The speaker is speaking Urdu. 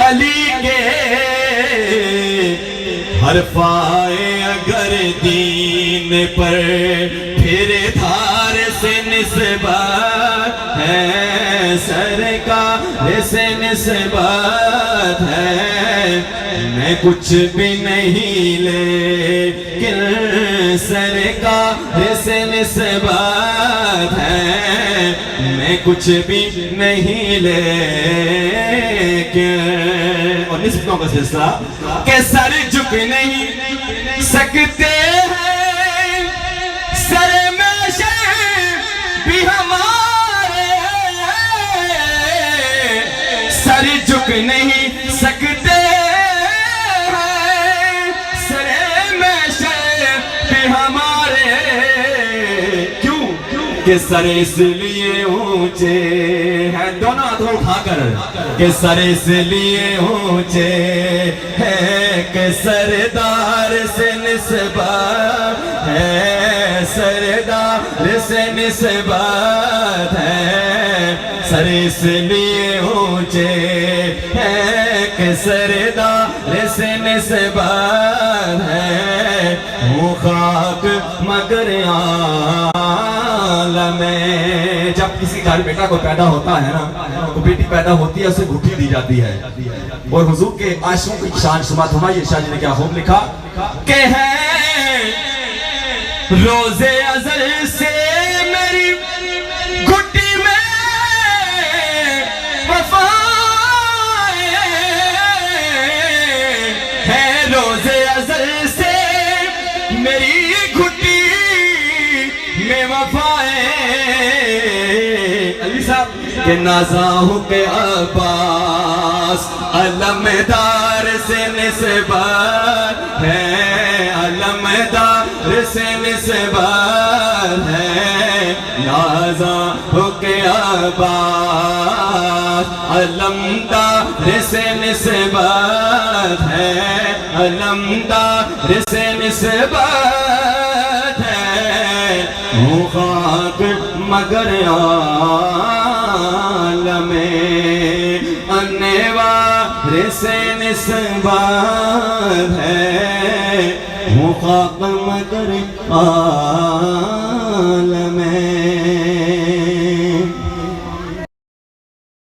علی کے حرف آئے اگر دین پر پھر دھار سے نسبت ہے سرکار سے نسبت ہے میں کچھ بھی نہیں لیکن سرکار سے نسبت ہے میں کچھ بھی نہیں لیکن اور نسبتوں کا سلسلہ کہ سر جھک نہیں سکتے ہیں سر میں بھی ہمارے سر جھک نہیں سکتے ہیں سر میں بھی ہمارے کیوں کہ سر اس لیے اونچے ہیں دونوں ہاتھوں اٹھا کر کہ سر اس لیے اونچے ہے کہ سردار سے نسبت ہے سردار سے نسبت ہے سر اس لیے اونچے ہے کہ سردار سے نسبت ہے وہ خاک مگر عالم جب کسی گھر بیٹا کو پیدا ہوتا ہے نا تو بیٹی پیدا ہوتی ہے اسے گھٹی دی جاتی ہے اور حضور کے عاشقوں کی شان شمات ہماری شاہ جی نے کیا خوب لکھا کہ ہے روز ازل سے میری گھٹی میں وفا ہے روز ازل سے میری گھٹی میں وفا علی صاحب کہ نازاہوں کے عباس علمدار سے نسبت ہے علمدار سے نسبت ہے نازاہوں کے عباس علمدار سے نسبت ہے علمدار سے نسبت ہے وہ خاک مگر عالم انوار سے نسبت ہے وہ خاک مگر عالم